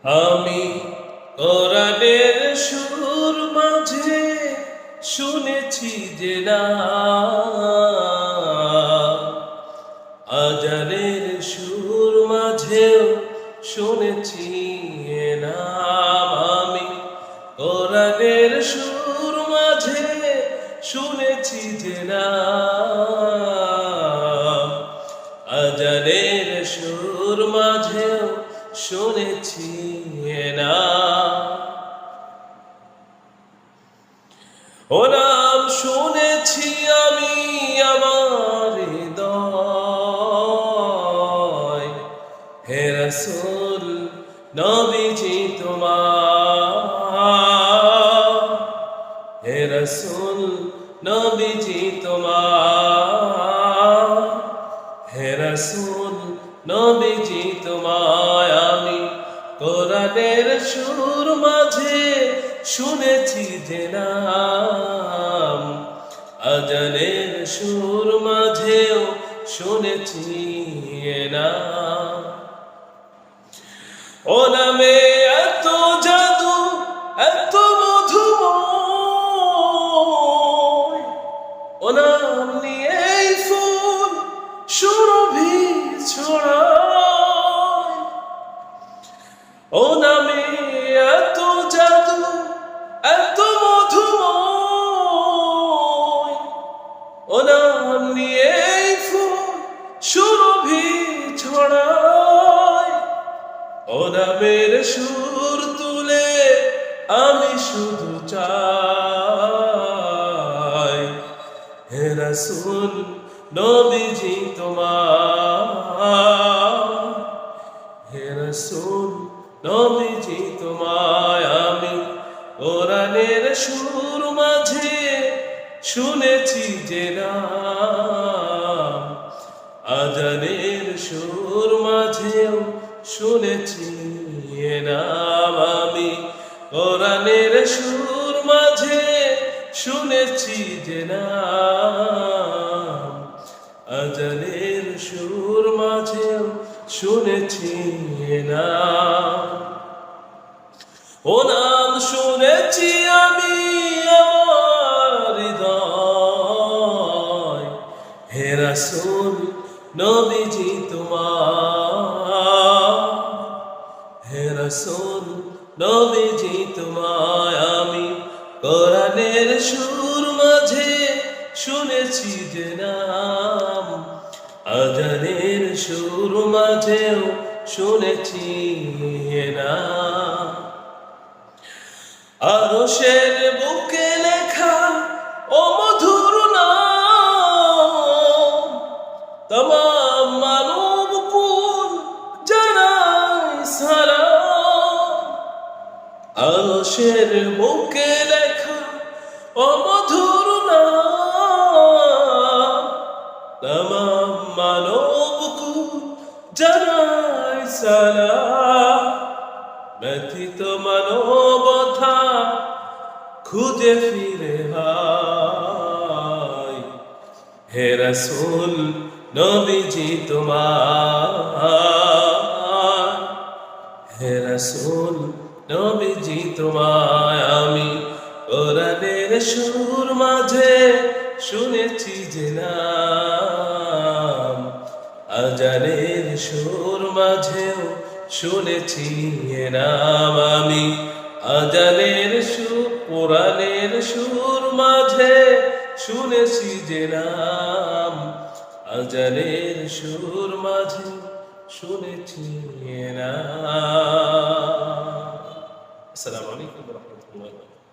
আমি কোরআনের সুর মাঝে শুনেছি যে নাম, আজানের সুর মাঝেও শুনেছি এ নাম। আমি কোরআনের সুর মাঝে শুনেছি যে নাম, আজানের সুর মাঝেও শুনেছি এ নাম। ও নাম শুনেছি আমি আমার হৃদয়, হে রাসূল নবীজি তোমার, হে রাসূল নবীজি তোমার, হে রাসূল নবীজি তোমায় আমি কোরআনের সুর মাঝে শুনেছি যে নাম, আজানের সুর মাঝেও শুনেছি এ নাম। ও নামে এত জাদু এত মধুময়, ও নাম নিয়েই ফুল সুরভি ছড়ায়। ও নামে এত জাদু এত মধুময়, ও নাম নিয়েই ফুল সুরভি ছড়ায়। ও নামের সুর তুলে আমি শুধু চাই, হে রাসূল নবীজি তোমার, হে রাসূল নবীজি তোমায় আমি কোরআনের সুর মাঝে শুনেছি যে নাম, আজানের সুর মাঝেও শুনেছি এ নাম। আমি কোরআনের সুর মাঝে শুনেছি যে নাম, আজানের সুর মাঝেও শুনেছি এ নাম। ও নাম শুনেছি আমি আমার হৃদয়, হে রাসূল নবীজি তোমার, হে রাসূল নবীজি তোমায় আমি কোরআনের সুর মাঝে শুনেছি যে নাম, আজানের সুর মাঝেও শুনেছি এ নাম। আরশের বুকে লেখা ও মধুর নাম, তমাম মানব কুল জানায় সালাম। আরশের বুকে লেখা ও মধুর নাম, তমাম মানব কুল জানায় সালাম। ব্যথিত মানবতা খুঁজে ফিরে হায়, হে রাসূল নবীজি তোমার, হে রাসূল নবীজি তোমায় আমি কোরআনের সুর মাঝে শুনেছি যে নাম, আজানের সুর মাঝেও শুনেছি এ নাম। আমি আজানের সুর কোরআনের সুর মাঝে শুনেছি যে নাম, আজানের সুর মাঝে শুনেছি এ নাম। আসসালামু আলাইকুম ওয়া রাহমাতুল্লাহি ওয়া বারাকাতুহু।